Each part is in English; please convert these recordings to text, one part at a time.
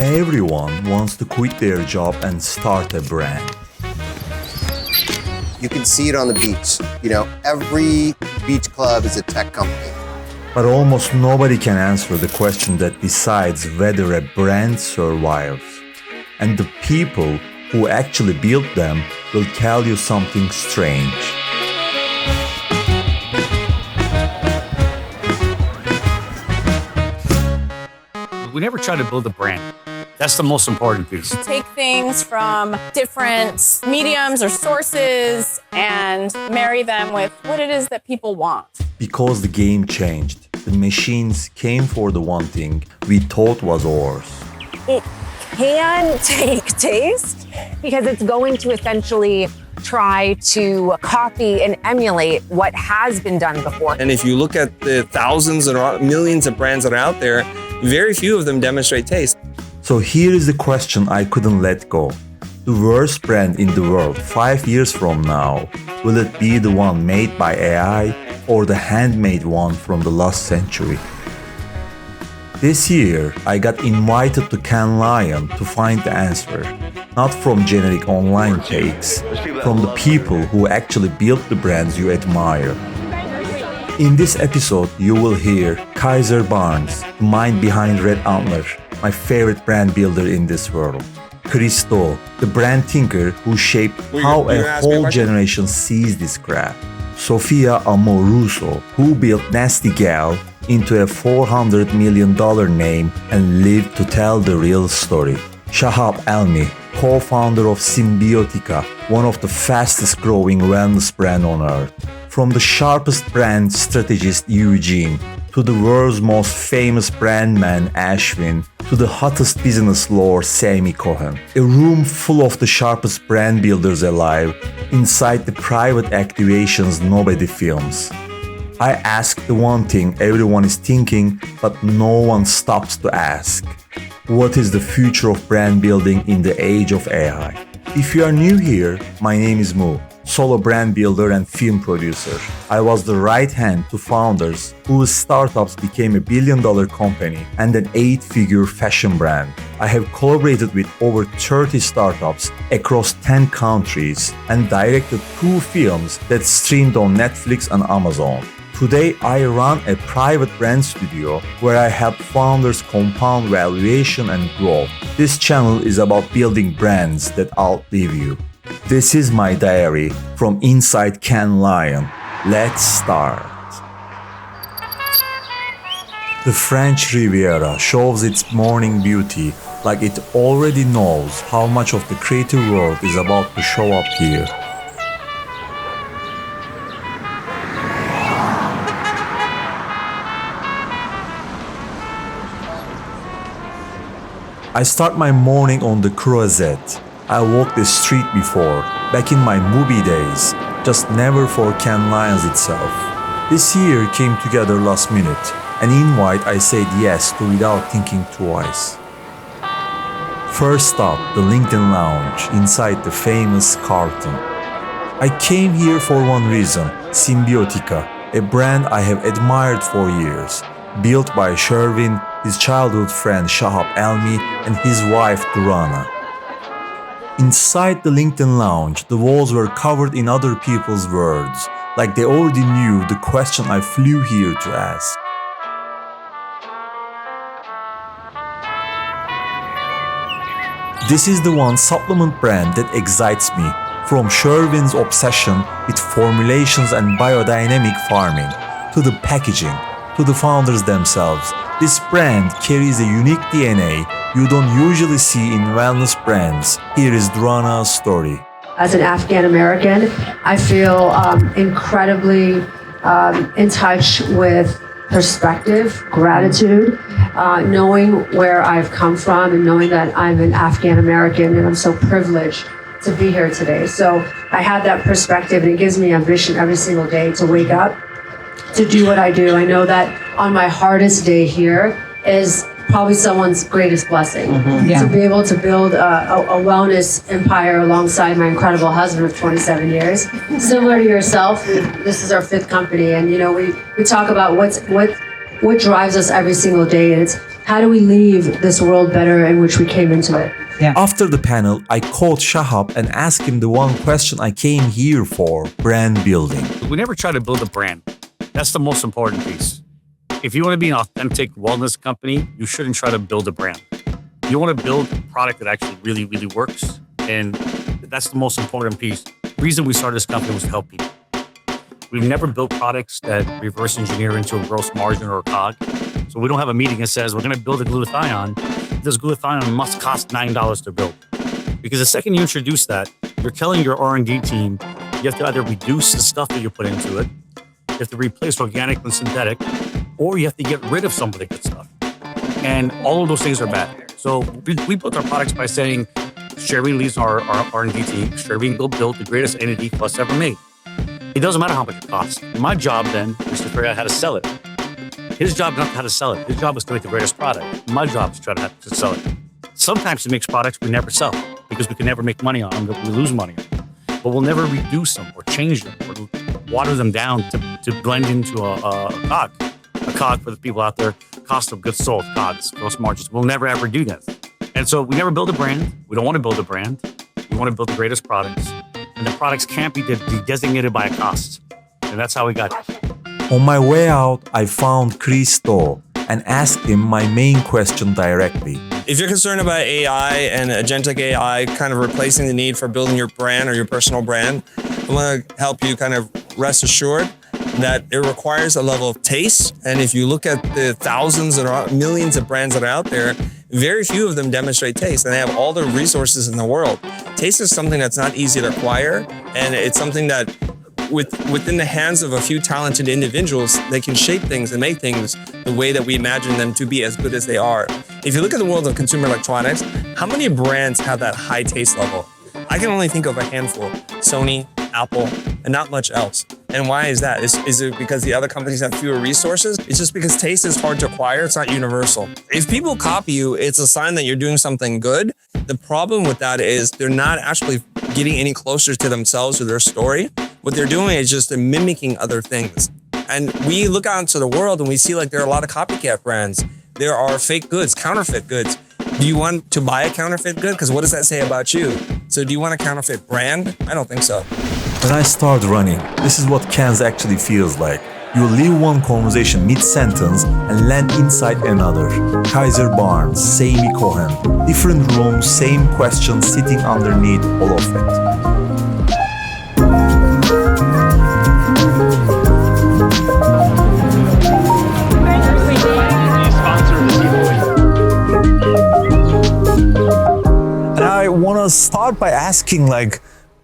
Everyone wants to quit their job and start a brand. You can see it on the beach. Every beach club is a tech company. But almost nobody can answer the question that decides whether a brand survives. And the people who actually built them will tell you something strange. We never try to build a brand. That's the most important piece. Take things from different mediums or sources and marry them with what it is that people want. Because the game changed. The machines came for the one thing we thought was ours. It can take taste because it's going to essentially try to copy and emulate what has been done before. And if you look at the thousands and millions of brands that are out there, very few of them demonstrate taste. So here is the question I couldn't let go. The worst brand in the world 5 years from now, will it be the one made by AI or the handmade one from the last century? This year, I got invited to Cannes Lion to find the answer. Not from generic online takes, from the people who actually built the brands you admire. In this episode, you will hear Kiser Barnes, the mind behind Red Antler, my favorite brand builder in this world. Christo, the brand thinker who shaped how a whole generation sees this craft. Sophia Amoruso, who built Nasty Gal into a $400 million name and lived to tell the real story. Shahab Almi, co-founder of Symbiotica, one of the fastest growing wellness brands on earth. From the sharpest brand strategist Eugene, to the world's most famous brand man Ashwinn, to the hottest business lord Sammi Cohen. A room full of the sharpest brand builders alive, inside the private activations nobody films. I ask the one thing everyone is thinking, but no one stops to ask. What is the future of brand building in the age of AI? If you are new here, my name is Mu, solo brand builder and film producer. I was the right hand to founders whose startups became a billion-dollar company and an 8-figure fashion brand. I have collaborated with over 30 startups across 10 countries and directed 2 films that streamed on Netflix and Amazon. Today, I run a private brand studio where I help founders compound valuation and growth. This channel is about building brands that outlive you. This is my diary from inside Cannes Lion. Let's start. The French Riviera shows its morning beauty like it already knows how much of the creative world is about to show up here. I start my morning on the Croisette. I walked the street before, back in my movie days, just never for Cannes Lions itself. This year came together last minute, an invite I said yes to without thinking twice. First stop, the LinkedIn Lounge, inside the famous Carlton. I came here for one reason, Symbiotica, a brand I have admired for years, built by Sherwin, his childhood friend Shahab Almi, and his wife Durana. Inside the LinkedIn Lounge, the walls were covered in other people's words, like they already knew the question I flew here to ask. This is the one supplement brand that excites me, from Sherwin's obsession with formulations and biodynamic farming, to the packaging, to the founders themselves. This brand carries a unique DNA you don't usually see in wellness brands. Here is Durana's story. As an Afghan American, I feel incredibly in touch with perspective, gratitude, knowing where I've come from and knowing that I'm an Afghan American and I'm so privileged to be here today. So I have that perspective and it gives me ambition every single day to wake up, to do what I do. I know that on my hardest day here is probably someone's greatest blessing. To be able to build a wellness empire alongside my incredible husband of 27 years. Similar to yourself, this is our 5th company, and we talk about what drives us every single day, and how do we leave this world better in which we came into it? After the panel, I called Shahab and asked him the one question I came here for, brand building. We never try to build a brand. That's the most important piece. If you want to be an authentic wellness company, you shouldn't try to build a brand. You want to build a product that actually really, really works. And that's the most important piece. The reason we started this company was to help people. We've never built products that reverse engineer into a gross margin or a COG. So we don't have a meeting that says we're going to build a glutathione. This glutathione must cost $9 to build. Because the second you introduce that, you're telling your R&D team you have to either reduce the stuff that you put into it, you have to replace organic and synthetic, or you have to get rid of some of the good stuff. And all of those things are bad. So we built our products by saying, Sherwin leads our R&D team. Sherwin will build the greatest NAD plus ever made. It doesn't matter how much it costs. My job then is to figure out how to sell it. His job is not how to sell it. His job is to make the greatest product. My job is to try to sell it. Sometimes he makes products we never sell because we can never make money on them, we lose money on them. But we'll never reduce them or change them or water them down to blend into a COG. A COG for the people out there, cost of goods sold, COGS, gross margins. We'll never ever do that. And so we never build a brand. We don't want to build a brand. We want to build the greatest products. And the products can't be designated by a cost. And that's how we got it. On my way out, I found Christo and asked him my main question directly. If you're concerned about AI and agentic AI kind of replacing the need for building your brand or your personal brand, I want to help you kind of rest assured that it requires a level of taste. And if you look at the thousands and millions of brands that are out there, very few of them demonstrate taste, and they have all the resources in the world. Taste is something that's not easy to acquire, and it's something that within the hands of a few talented individuals, they can shape things and make things the way that we imagine them to be as good as they are. If you look at the world of consumer electronics, how many brands have that high taste level? I can only think of a handful: Sony, Apple, and not much else. And why is that? Is it because the other companies have fewer resources? It's just because taste is hard to acquire. It's not universal. If people copy you, it's a sign that you're doing something good. The problem with that is they're not actually getting any closer to themselves or their story. What they're doing is just mimicking other things. And we look out into the world and we see like there are a lot of copycat brands. There are fake goods, counterfeit goods. Do you want to buy a counterfeit good? Because what does that say about you? So do you want a counterfeit brand? I don't think so. When I start running, this is what cans actually feels like. You leave one conversation mid-sentence and land inside another. Kiser Barnes, Sammi Cohen. Different rooms, same questions sitting underneath all of it. And I want to start by asking,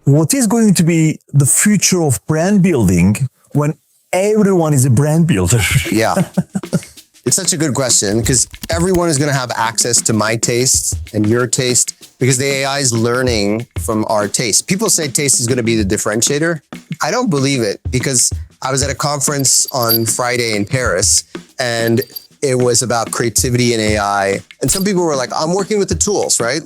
what is going to be the future of brand building when everyone is a brand builder? Yeah. It's such a good question because everyone is going to have access to my taste and your taste because the AI is learning from our taste. People say taste is going to be the differentiator. I don't believe it because I was at a conference on Friday in Paris and it was about creativity and AI. And some people were like, I'm working with the tools, right?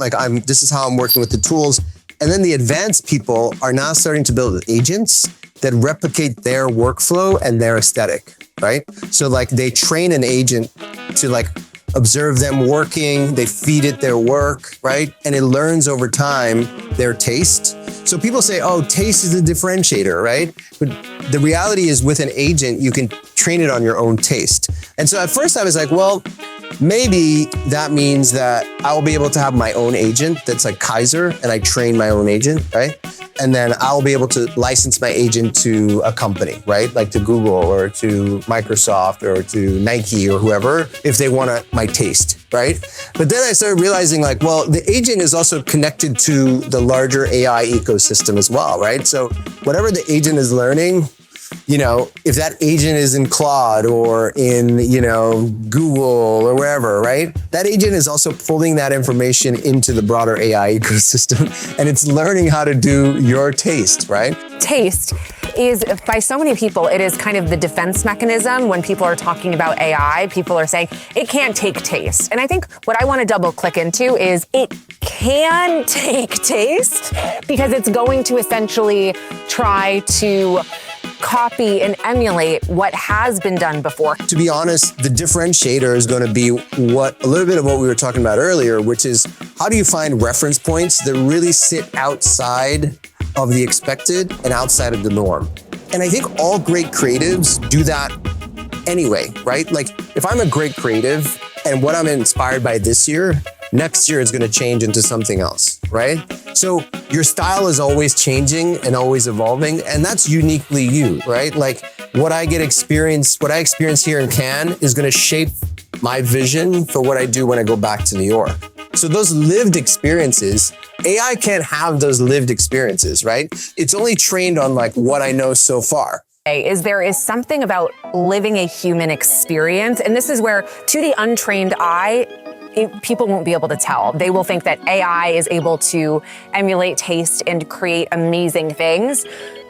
This is how I'm working with the tools. And then the advanced people are now starting to build agents that replicate their workflow and their aesthetic, right? So they train an agent to observe them working, they feed it their work, right? And it learns over time their taste. So people say, oh, taste is a differentiator, right? But the reality is with an agent, you can train it on your own taste. And so at first I was like, well, maybe that means that I will be able to have my own agent that's like Kiser, and I train my own agent, right? And then I'll be able to license my agent to a company, right? Like to Google or to Microsoft or to Nike or whoever, if they want my taste, right? But then I started realizing the agent is also connected to the larger AI ecosystem as well, right? So whatever the agent is learning, if that agent is in Claude or in, Google or wherever, right? That agent is also pulling that information into the broader AI ecosystem and it's learning how to do your taste, right? Taste is, by so many people, it is kind of the defense mechanism when people are talking about AI. People are saying it can't take taste. And I think what I want to double click into is it can take taste because it's going to essentially try to copy and emulate what has been done before. To be honest, the differentiator is going to be a little bit of what we were talking about earlier, which is how do you find reference points that really sit outside of the expected and outside of the norm? And I think all great creatives do that anyway, right? Like if I'm a great creative and what I'm inspired by this year, next year is going to change into something else, right? So your style is always changing and always evolving, and that's uniquely you, right? Like what I experience here in Cannes is going to shape my vision for what I do when I go back to New York. So those lived experiences, AI can't have those lived experiences, right? It's only trained on like what I know so far. There is something about living a human experience, and this is where, to the untrained eye, people won't be able to tell. They will think that AI is able to emulate taste and create amazing things.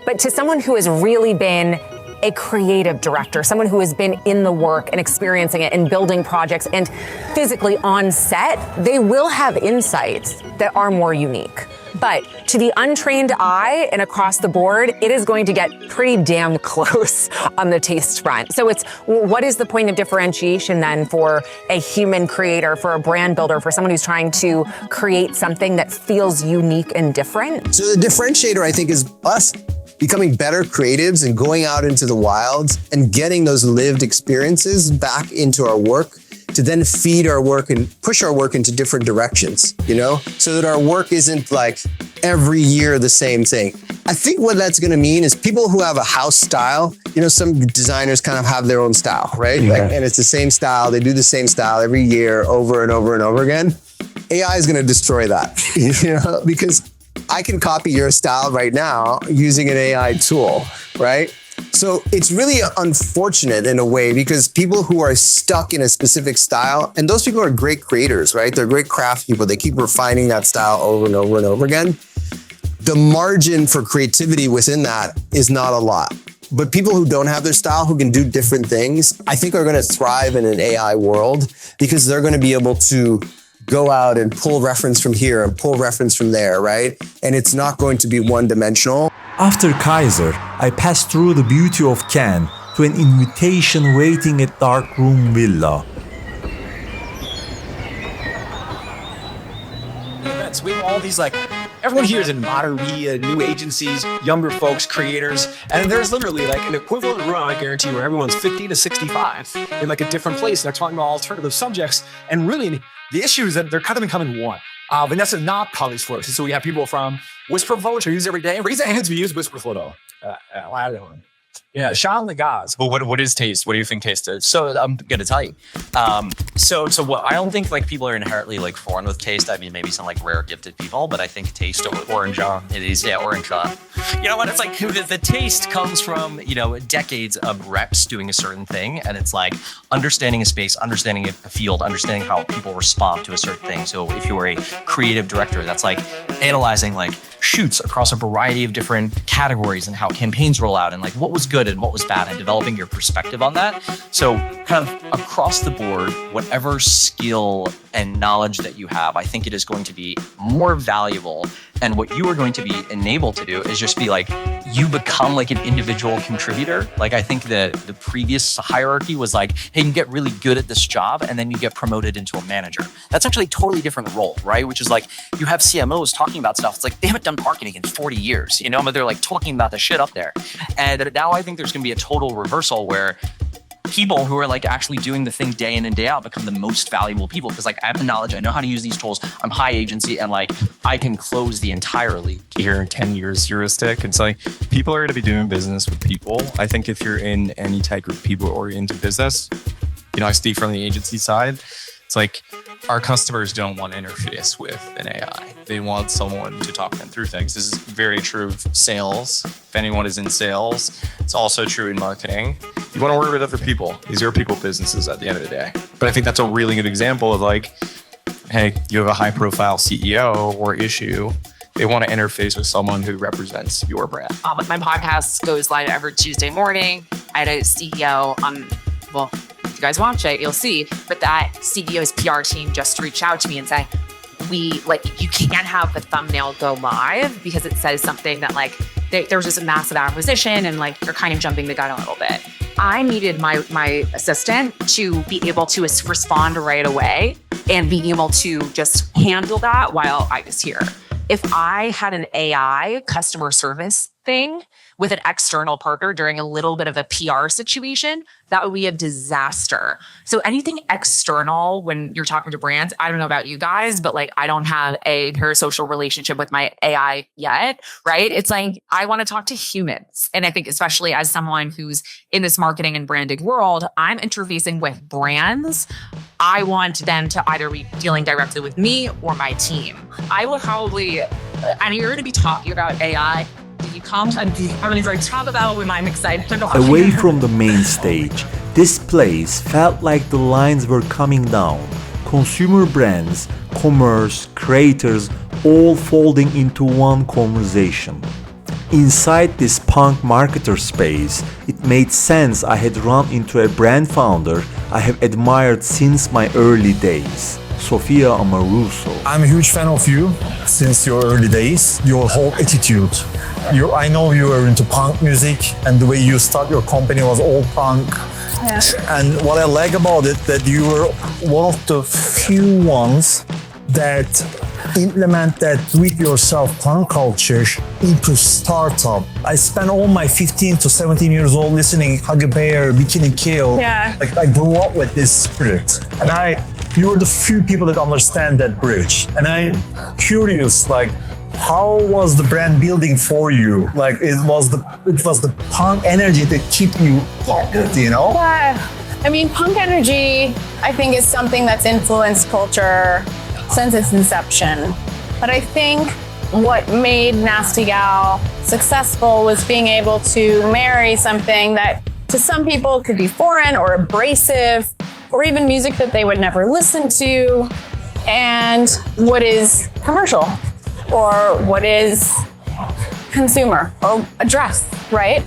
But to someone who has really been a creative director, someone who has been in the work and experiencing it and building projects and physically on set, they will have insights that are more unique. But to the untrained eye and across the board, it is going to get pretty damn close on the taste front. So it's, what is the point of differentiation then for a human creator, for a brand builder, for someone who's trying to create something that feels unique and different? So the differentiator, I think, is us becoming better creatives and going out into the wilds and getting those lived experiences back into our work to then feed our work and push our work into different directions, you know, so that our work isn't like every year the same thing. I think what that's going to mean is people who have a house style, you know, some designers kind of have their own style, right? Yeah. Like, and it's the same style. They do the same style every year over and over and over again. AI is going to destroy that, you know, because I can copy your style right now using an AI tool, right? So it's really unfortunate in a way because people who are stuck in a specific style, and those people are great creators, right? They're great craft people. They keep refining that style over and over and over again. The margin for creativity within that is not a lot. But people who don't have their style, who can do different things, I think are going to thrive in an AI world because they're going to be able to go out and pull reference from here and pull reference from there, right? And it's not going to be one-dimensional. After Kiser, I passed through the beauty of Cannes to an invitation waiting at Dark Room Villa. Events. We have all these everyone here is in modern media, new agencies, younger folks, creators, and there's literally an equivalent run, I guarantee, where everyone's 50 to 65 in a different place. They're talking about alternative subjects, and really the issue is that they're kind of becoming one. Vanessa not colleagues for us. So we have people from Whisper Flow, which I use every day. Raise your hands if you use Whisper Flow. Yeah, Sean the guys. Well, what is taste? What do you think taste is? So I'm gonna tell you. So what I don't think people are inherently foreign with taste. I mean, maybe some rare gifted people, but I think taste orange on. It is orange on. You know what? It's the taste comes from decades of reps doing a certain thing, and it's understanding a space, understanding a field, understanding how people respond to a certain thing. So if you were a creative director, that's analyzing shoots across a variety of different categories and how campaigns roll out and what was good and what was bad and developing your perspective on that. So kind of across the board, whatever skill and knowledge that you have, I think it is going to be more valuable. And what you are going to be enabled to do is just be you become an individual contributor. I think the previous hierarchy was hey, you get really good at this job and then you get promoted into a manager. That's actually a totally different role, right? Which is you have CMOs talking about stuff. It's they haven't done marketing in 40 years, but they're talking about the shit up there. And now I think there's going to be a total reversal where people who are actually doing the thing day in and day out become the most valuable people because I have the knowledge, I know how to use these tools, I'm high agency, and I can close the entire league. Here in 10 years heuristic. It's people are going to be doing business with people. I think if you're in any type of people-oriented business, I speak from the agency side, it's our customers don't want to interface with an AI. They want someone to talk them through things. This is very true of sales. If anyone is in sales, it's also true in marketing. You want to work with other people. These are people businesses at the end of the day. But I think that's a really good example of hey, you have a high profile CEO or issue. They want to interface with someone who represents your brand. My podcast goes live every Tuesday morning. I had a CEO if you guys watch it, you'll see. But that CEO's PR team just reached out to me and say, you can't have the thumbnail go live because it says something that there's just a massive acquisition and like you're kind of jumping the gun a little bit. I needed my assistant to be able to respond right away and being able to just handle that while I was here. If I had an AI customer service thing with an external partner during a little bit of a PR situation, that would be a disaster. So anything external when you're talking to brands, I don't know about you guys, but like I don't have a parasocial relationship with my AI yet, right? It's like I want to talk to humans. And I think especially as someone who's in this marketing and branding world, I'm interfacing with brands. I want them to either be dealing directly with me or my team. I will probably, and you're going to be talking about AI. Do you come and do you have anything to talk about when I'm excited to go? Away from the main stage, this place felt like the lines were coming down. Consumer brands, commerce, creators, all folding into one conversation. Inside this punk marketer space, it made sense I had run into a brand founder I have admired since my early days, Sophia Amoruso. I'm a huge fan of you since your early days, your whole attitude. I know you were into punk music and the way you start your company was all punk. Yeah. And what I like about it, that you were one of the few ones that implement that do-it-yourself punk culture into startup. I spent all my 15 to 17 years old listening Hug a Bear, Bikini Kill. Yeah. Like I grew up with this spirit. And you were the few people that understand that bridge. And I'm curious, like, how was the brand building for you? Like it was the punk energy that keep you focused, you know? Yeah. I mean, punk energy, I think, is something that's influenced culture since its inception. But I think what made Nasty Gal successful was being able to marry something that to some people could be foreign or abrasive, or even music that they would never listen to, and what is commercial, or what is consumer, or a dress, right?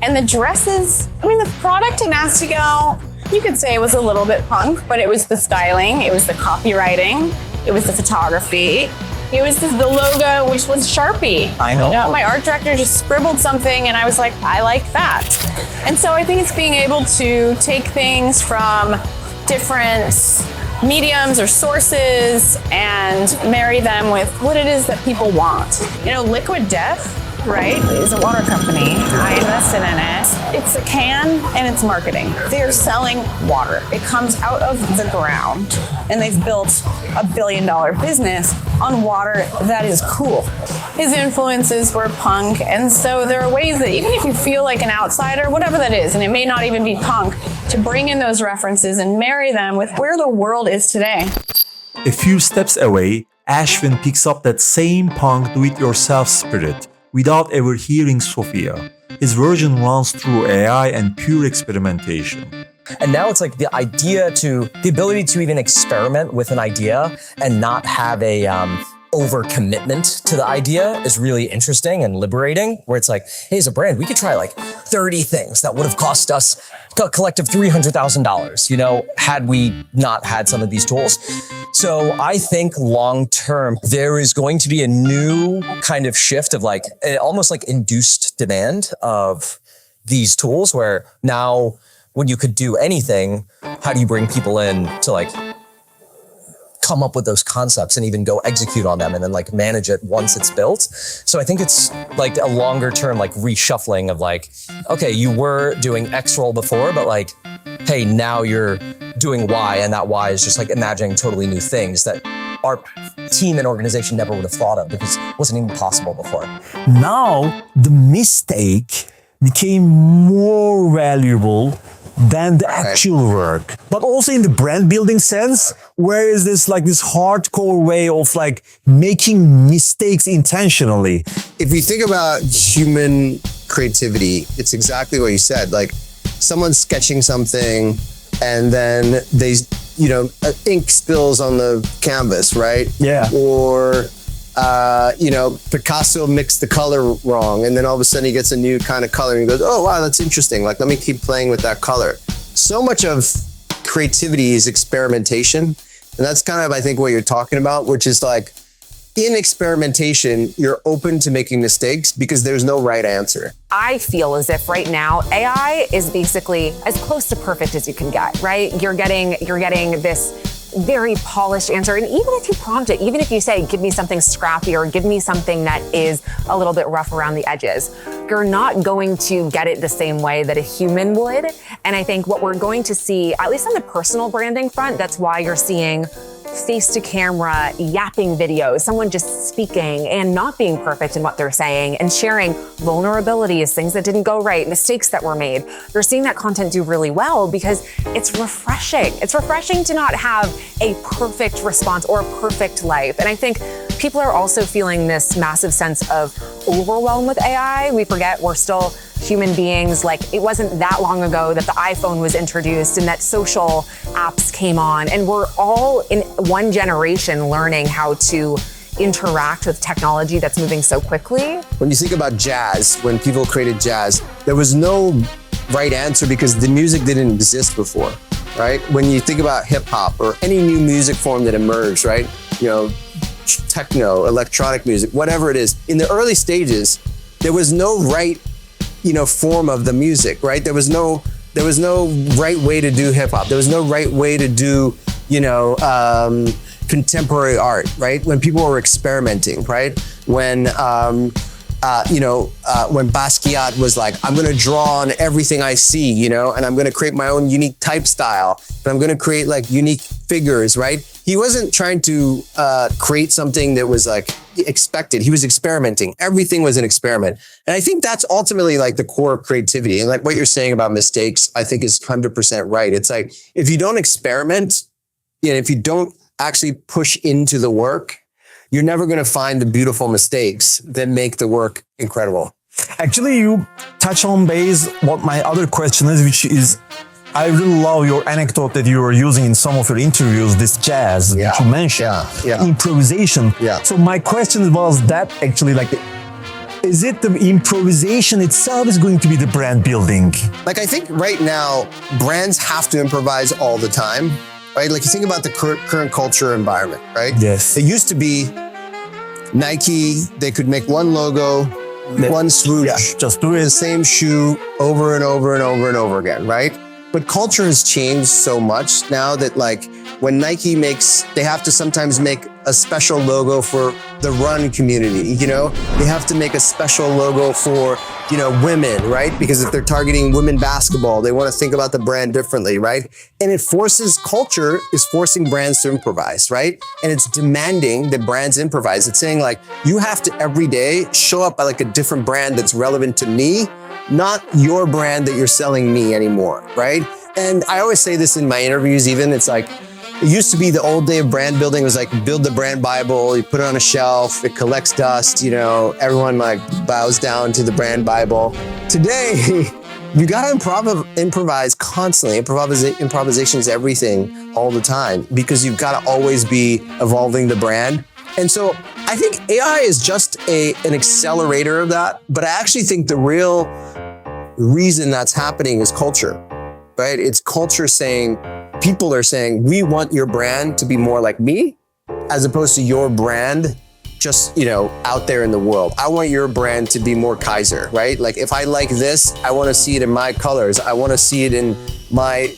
And the dresses, I mean, the product in Nasty Gal, you could say it was a little bit punk, but it was the styling, it was the copywriting, it was the photography, it was the logo, which was Sharpie. I know. You know, my art director just scribbled something and I was like, I like that. And so I think it's being able to take things from different mediums or sources and marry them with what it is that people want. You know, Liquid Death, right, is a water company. I invested in it. It's a can and it's marketing. They're selling water. It comes out of the ground and they've built $1 billion business on water that is cool. His influences were punk, and so there are ways that even if you feel like an outsider, whatever that is, and it may not even be punk, to bring in those references and marry them with where the world is today. A few steps away, Ashwinn picks up that same punk do-it-yourself spirit without ever hearing Sophia. His version runs through AI and pure experimentation. And now it's like the ability to even experiment with an idea and not have a overcommitment to the idea is really interesting and liberating, where it's like, hey, as a brand, we could try like 30 things that would have cost us a collective $300,000, you know, had we not had some of these tools. So I think long term, there is going to be a new kind of shift of like, almost like induced demand of these tools, where now when you could do anything, how do you bring people in to like come up with those concepts and even go execute on them and then like manage it once it's built. So I think it's like a longer term like reshuffling of like, okay, you were doing X role before, but like, hey, now you're doing Y, and that Y is just like imagining totally new things that our team and organization never would have thought of because it wasn't even possible before. Now the mistake became more valuable than the actual work. But also in the brand building sense, where is this like this hardcore way of like making mistakes intentionally? If you think about human creativity, it's exactly what you said. Like someone's sketching something and then they, you know, ink spills on the canvas, right? Yeah. Or, you know, Picasso mixed the color wrong, and then all of a sudden he gets a new kind of color and he goes, oh, wow, that's interesting. Like, let me keep playing with that color. So much of creativity is experimentation. And that's kind of, I think, what you're talking about, which is like, in experimentation, you're open to making mistakes because there's no right answer. I feel as if right now AI is basically as close to perfect as you can get, right? You're getting this very polished answer. And even if you prompt it, even if you say, give me something scrappy or give me something that is a little bit rough around the edges, you're not going to get it the same way that a human would. And I think what we're going to see, at least on the personal branding front, that's why you're seeing face to camera, yapping videos, someone just speaking and not being perfect in what they're saying and sharing vulnerabilities, things that didn't go right, mistakes that were made. You're seeing that content do really well because it's refreshing. It's refreshing to not have a perfect response or a perfect life. And I think people are also feeling this massive sense of overwhelm with AI. We forget we're still human beings. Like, it wasn't that long ago that the iPhone was introduced and that social apps came on, and we're all in one generation learning how to interact with technology that's moving so quickly. When you think about jazz, when people created jazz, there was no right answer because the music didn't exist before, right? When you think about hip hop or any new music form that emerged, right? You know, techno, electronic music, whatever it is, in the early stages, there was no right, form of the music, right? There was no right way to do hip hop. There was no right way to do, contemporary art, right? When people were experimenting, right? When Basquiat was like, I'm going to draw on everything I see, and I'm going to create my own unique type style, but I'm going to create like unique figures, right? He wasn't trying to create something that was like expected. He was experimenting. Everything was an experiment. And I think that's ultimately like the core of creativity. And like what you're saying about mistakes, I think is 100% right. It's like, if you don't experiment, if you don't actually push into the work, you're never going to find the beautiful mistakes that make the work incredible. Actually, you touch on base what my other question is, which is, I really love your anecdote that you were using in some of your interviews, this jazz that you mentioned, improvisation. So my question was that actually like, is it the improvisation itself is going to be the brand building? Like, I think right now, brands have to improvise all the time, right? Like, you think about the current culture environment, right? Yes. It used to be Nike, they could make one logo, one swoosh, just do it. The same shoe over and over and over and over again, right? But culture has changed so much now that like when Nike they have to sometimes make a special logo for the run community, they have to make a special logo for, women, right? Because if they're targeting women basketball, they want to think about the brand differently, right? And culture is forcing brands to improvise, right? And it's demanding that brands improvise. It's saying like, you have to every day show up by like a different brand that's relevant to me, not your brand that you're selling me anymore, right? And I always say this in my interviews even, it's like, it used to be the old day of brand building. It was like, build the brand Bible, you put it on a shelf, it collects dust, everyone like bows down to the brand Bible. Today, you gotta improvise constantly. Improvisation is everything all the time because you've gotta always be evolving the brand. And so I think AI is just an accelerator of that, but I actually think the real reason that's happening is culture, right? It's culture saying, people are saying, we want your brand to be more like me, as opposed to your brand just, out there in the world. I want your brand to be more Kiser, right? Like if I like this, I want to see it in my colors. I want to see it in my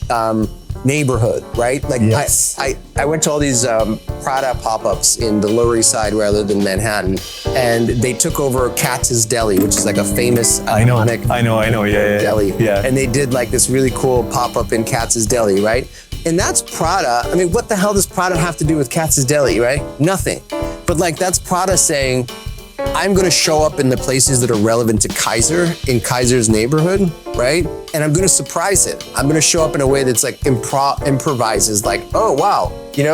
neighborhood, right? Like yes. I went to all these Prada pop-ups in the Lower East Side where I lived in Manhattan, and they took over Katz's Deli, which is like a famous iconic deli. Yeah. And they did like this really cool pop-up in Katz's Deli, right? And that's Prada. I mean, what the hell does Prada have to do with Katz's Deli, right? Nothing. But like that's Prada saying, I'm going to show up in the places that are relevant to Kiser, in Kiser's neighborhood, right? And I'm going to surprise it. I'm going to show up in a way that's like improvises, like, oh, wow,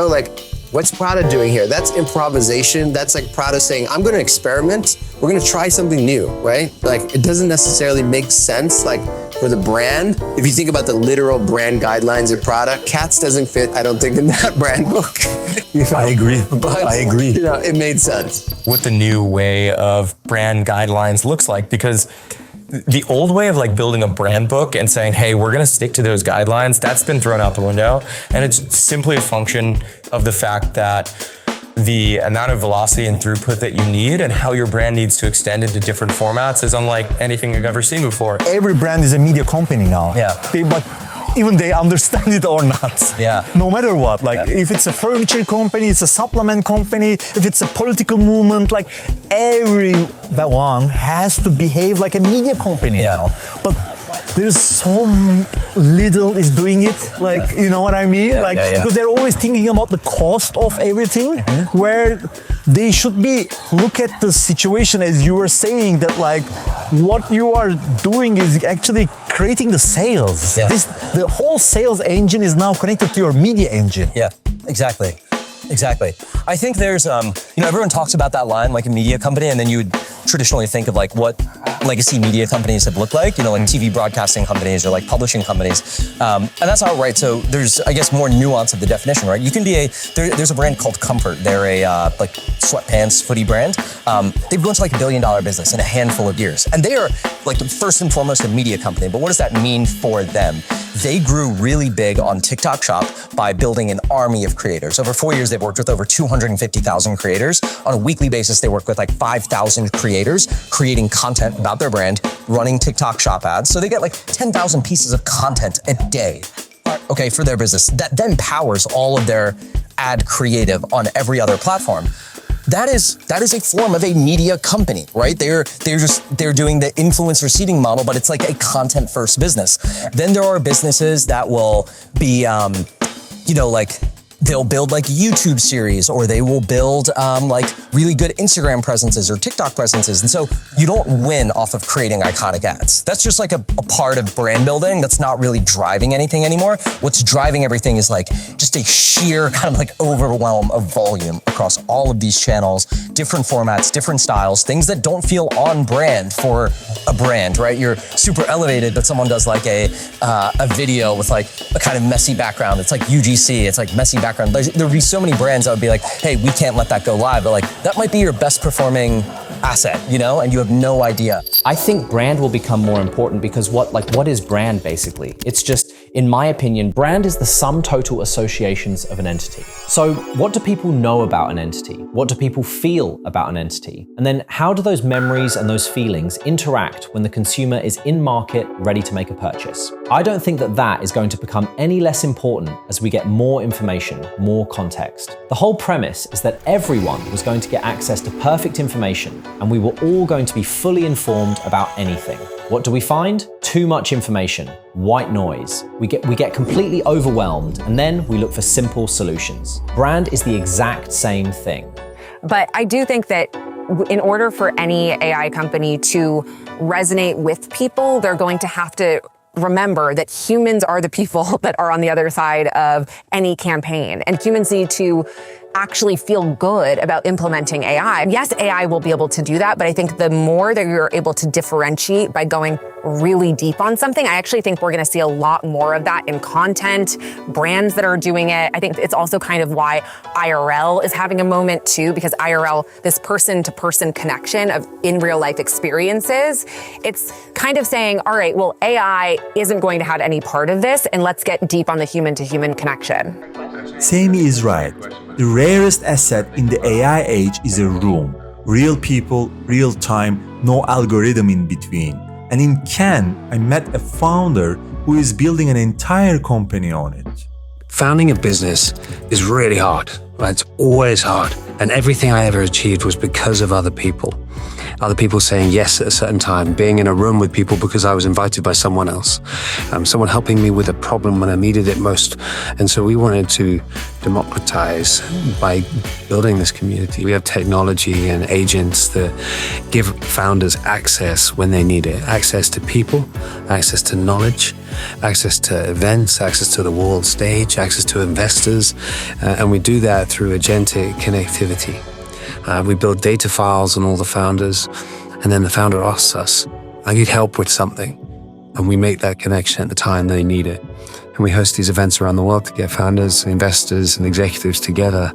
like, what's Prada doing here? That's improvisation. That's like Prada saying, I'm going to experiment. We're going to try something new, right? Like, it doesn't necessarily make sense, like, for the brand. If you think about the literal brand guidelines of Prada, Katz doesn't fit, I don't think, in that brand book. I agree. But, I agree. It made sense. What the new way of brand guidelines looks like, because the old way of like building a brand book and saying, hey, we're going to stick to those guidelines, that's been thrown out the window. And it's simply a function of the fact that the amount of velocity and throughput that you need and how your brand needs to extend into different formats is unlike anything I've ever seen before. Every brand is a media company now. Yeah. But even they understand it or not. Yeah. No matter what, like if it's a furniture company, it's a supplement company, if it's a political movement, like everyone has to behave like a media company now. But there's so little is doing it, like, you know what I mean? Because they're always thinking about the cost of everything, where they should be look at the situation as you were saying, that like what you are doing is actually creating the sales. Yeah. The whole sales engine is now connected to your media engine. Yeah, exactly. I think there's, everyone talks about that line, like a media company, and then you would traditionally think of like what legacy media companies have looked like, like TV broadcasting companies or like publishing companies. And that's not right. So there's, I guess, more nuance of the definition, right? You can be there's a brand called Comfort. They're a like sweatpants, footy brand. They've grown to like $1 billion business in a handful of years. And they are like first and foremost a media company. But what does that mean for them? They grew really big on TikTok Shop by building an army of creators. Over 4 years, they've worked with over 250,000 creators. On a weekly basis, they work with like 5,000 creators creating content about their brand, running TikTok Shop ads. So they get like 10,000 pieces of content a day, okay, for their business. That then powers all of their ad creative on every other platform. That is a form of a media company, right? They're doing the influencer seeding model, but it's like a content first business. Then there are businesses that will be, like they'll build like YouTube series, or they will build like really good Instagram presences or TikTok presences. And so you don't win off of creating iconic ads. That's just like a part of brand building that's not really driving anything anymore. What's driving everything is like just a sheer kind of like overwhelm of volume across all of these channels, different formats, different styles, things that don't feel on brand for a brand, right? You're super elevated, but someone does like a video with like a kind of messy background. It's like UGC, it's like messy background. There would be so many brands that would be like, hey, we can't let that go live, but like that might be your best performing asset, and you have no idea. I think brand will become more important because what is brand basically? It's just, in my opinion, brand is the sum total associations of an entity. So what do people know about an entity? What do people feel about an entity? And then how do those memories and those feelings interact when the consumer is in market, ready to make a purchase? I don't think that is going to become any less important as we get more information, more context. The whole premise is that everyone was going to get access to perfect information, and we were all going to be fully informed about anything. What do we find? Too much information, white noise. We get completely overwhelmed, and then we look for simple solutions. Brand is the exact same thing. But I do think that in order for any AI company to resonate with people, they're going to have to remember that humans are the people that are on the other side of any campaign, and humans need to actually feel good about implementing AI. Yes, AI will be able to do that, but I think the more that you're able to differentiate by going really deep on something, I actually think we're going to see a lot more of that in content, brands that are doing it. I think it's also kind of why IRL is having a moment too, because IRL, this person-to-person connection of in real life experiences, it's kind of saying, all right, well, AI isn't going to have any part of this, and let's get deep on the human-to-human connection. Sammi is right. The rarest asset in the AI age is a room. Real people, real time, no algorithm in between. And in Cannes, I met a founder who is building an entire company on it. Founding a business is really hard, right? It's always hard. And everything I ever achieved was because of other people. Other people saying yes at a certain time, being in a room with people because I was invited by someone else, someone helping me with a problem when I needed it most. And so we wanted to democratize by building this community. We have technology and agents that give founders access when they need it. Access to people, access to knowledge, access to events, access to the world stage, access to investors. And we do that through agentic connectivity. We build data files on all the founders, and then the founder asks us, I need help with something. And we make that connection at the time they need it. And we host these events around the world to get founders, investors, and executives together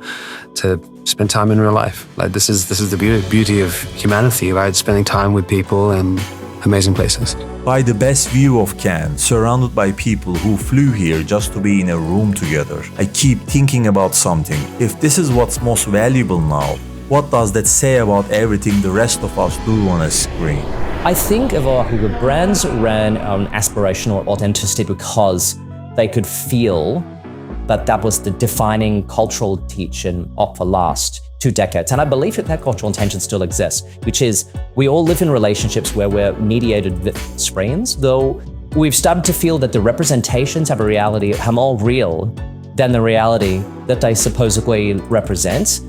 to spend time in real life. Like this is the beauty of humanity, right? Spending time with people and amazing places. By the best view of Cannes, surrounded by people who flew here just to be in a room together, I keep thinking about something. If this is what's most valuable now, what does that say about everything the rest of us do on a screen? I think the brands ran on aspirational authenticity because they could feel that was the defining cultural teaching of the last 2 decades. And I believe that cultural intention still exists, which is we all live in relationships where we're mediated with screens, though we've started to feel that the representations of a reality are more real than the reality that they supposedly represent.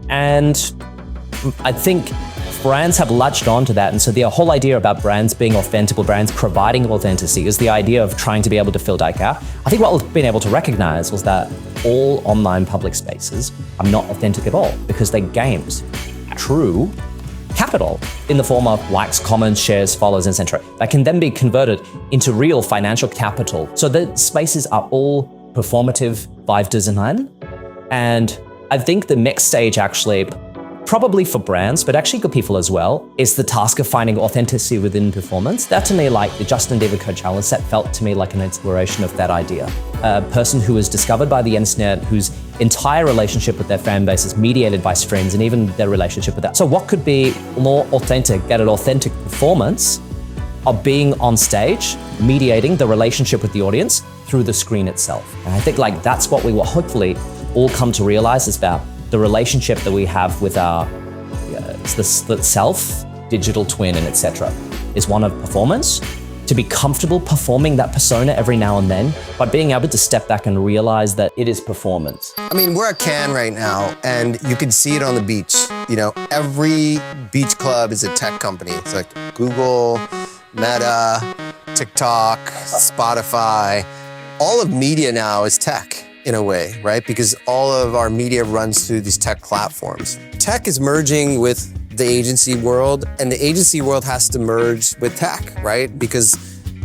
And I think brands have latched onto that. And so the whole idea about brands being authentic, brands providing authenticity, is the idea of trying to be able to fill that gap. I think what we've been able to recognize was that all online public spaces are not authentic at all because they're games. True capital in the form of likes, comments, shares, follows, etc. That can then be converted into real financial capital. So the spaces are all performative by design. And I think the next stage actually, probably for brands, but actually good people as well, is the task of finding authenticity within performance. That to me, like the Justin Bieber Coachella set, felt to me like an exploration of that idea. A person who was discovered by the internet, whose entire relationship with their fan base is mediated by streams and even their relationship with that. So what could be more authentic, get an authentic performance of being on stage, mediating the relationship with the audience through the screen itself? And I think like that's what we will hopefully all come to realize is about the relationship that we have with our the self, digital twin, and etc. is one of performance. To be comfortable performing that persona every now and then, but being able to step back and realize that it is performance. I mean, we're at Cannes right now, and you can see it on the beach. You know, every beach club is a tech company. It's like Google, Meta, TikTok, Spotify. All of media now is tech. In a way, right? Because all of our media runs through these tech platforms. Tech is merging with the agency world, and the agency world has to merge with tech, right? Because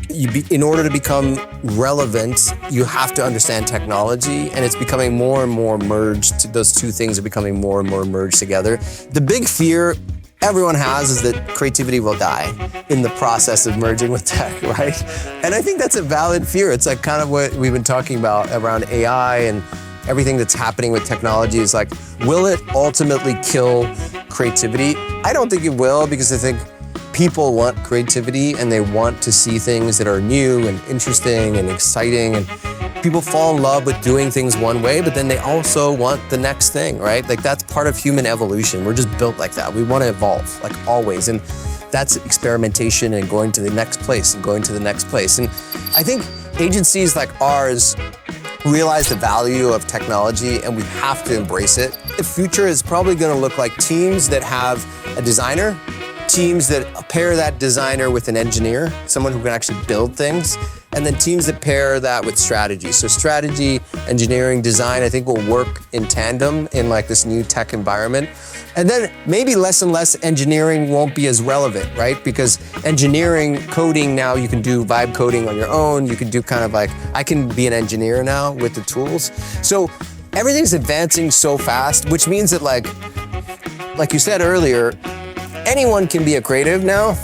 in order to become relevant, you have to understand technology, and it's becoming more and more merged. Those two things are becoming more and more merged together. The big fear everyone has is that creativity will die in the process of merging with tech, right? And I think that's a valid fear. It's like kind of what we've been talking about around AI and everything that's happening with technology is like, will it ultimately kill creativity? I don't think it will, because I think people want creativity and they want to see things that are new and interesting and exciting, and people fall in love with doing things one way, but then they also want the next thing, right? Like that's part of human evolution. We're just built like that. We want to evolve, like always. And that's experimentation and going to the next place and going to the next place. And I think agencies like ours realize the value of technology, and we have to embrace it. The future is probably going to look like teams that have a designer, teams that pair that designer with an engineer, someone who can actually build things, and then teams that pair that with strategy. So strategy, engineering, design, I think will work in tandem in like this new tech environment. And then maybe less and less engineering won't be as relevant, right? Because engineering, coding now, you can do vibe coding on your own. You can do kind of like, I can be an engineer now with the tools. So everything's advancing so fast, which means that like you said earlier, anyone can be a creative now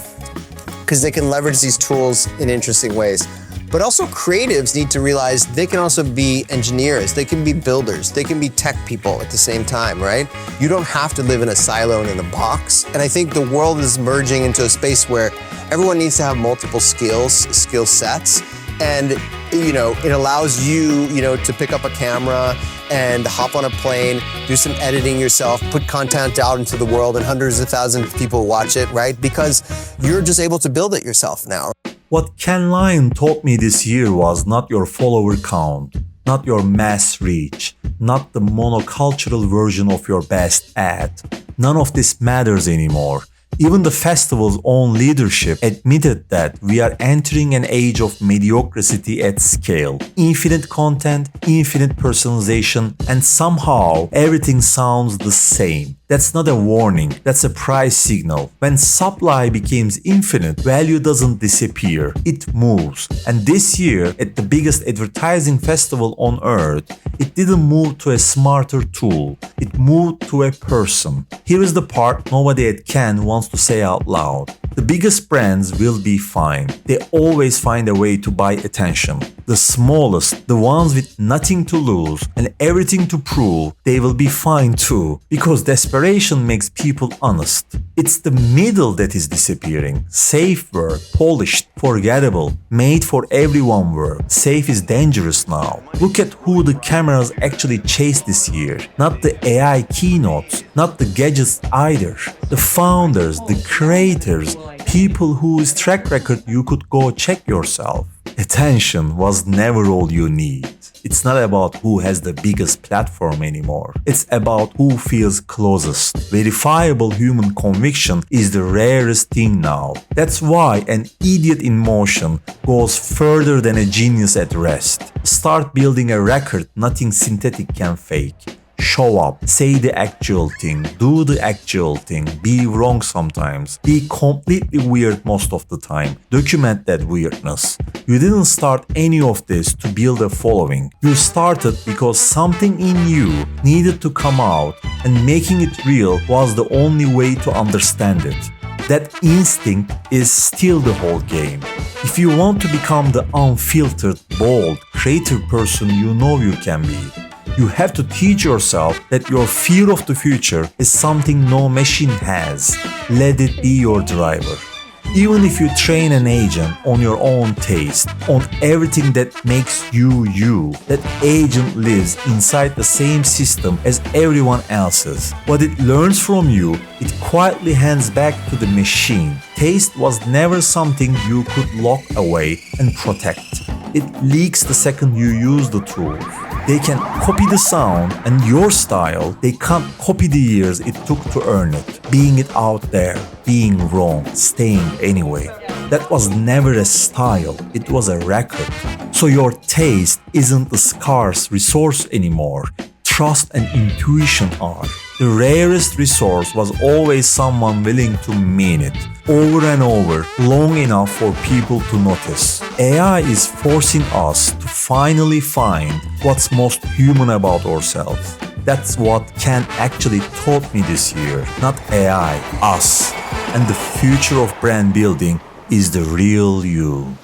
because they can leverage these tools in interesting ways. But also creatives need to realize they can also be engineers, they can be builders, they can be tech people at the same time, right? You don't have to live in a silo and in a box. And I think the world is merging into a space where everyone needs to have multiple skill sets. And, you know, it allows you, to pick up a camera and hop on a plane, do some editing yourself, put content out into the world, and hundreds of thousands of people watch it, right? Because you're just able to build it yourself now. What Cannes Lion taught me this year was not your follower count, not your mass reach, not the monocultural version of your best ad. None of this matters anymore. Even the festival's own leadership admitted that we are entering an age of mediocrity at scale. Infinite content, infinite personalization, and somehow everything sounds the same. That's not a warning, that's a price signal. When supply becomes infinite, value doesn't disappear, it moves. And this year, at the biggest advertising festival on earth, it didn't move to a smarter tool, it moved to a person. Here is the part nobody at Cannes wants to say out loud. The biggest brands will be fine. They always find a way to buy attention. The smallest, the ones with nothing to lose and everything to prove, they will be fine too, because desperation makes people honest. It's the middle that is disappearing. Safe work, polished, forgettable, made for everyone work. Safe is dangerous now. Look at who the cameras actually chased this year. Not the AI keynotes, not the gadgets either. The founders, the creators, people whose track record you could go check yourself. Attention was never all you need. It's not about who has the biggest platform anymore. It's about who feels closest. Verifiable human conviction is the rarest thing now. That's why an idiot in motion goes further than a genius at rest. Start building a record nothing synthetic can fake. Show up, say the actual thing, do the actual thing, be wrong sometimes, be completely weird most of the time, document that weirdness. You didn't start any of this to build a following. You started because something in you needed to come out, and making it real was the only way to understand it. That instinct is still the whole game. If you want to become the unfiltered, bold, creative person you know you can be, you have to teach yourself that your fear of the future is something no machine has. Let it be your driver. Even if you train an agent on your own taste, on everything that makes you you, that agent lives inside the same system as everyone else's. What it learns from you, it quietly hands back to the machine. Taste was never something you could lock away and protect. It leaks the second you use the tool. They can copy the sound and your style. They can't copy the years it took to earn it. Being it out there, being wrong, staying anyway. That was never a style, it was a record. So your taste isn't a scarce resource anymore. Trust and intuition are. The rarest resource was always someone willing to mean it, over and over, long enough for people to notice. AI is forcing us to finally find what's most human about ourselves. That's what Ken actually taught me this year. Not AI, us. And the future of brand building is the real you.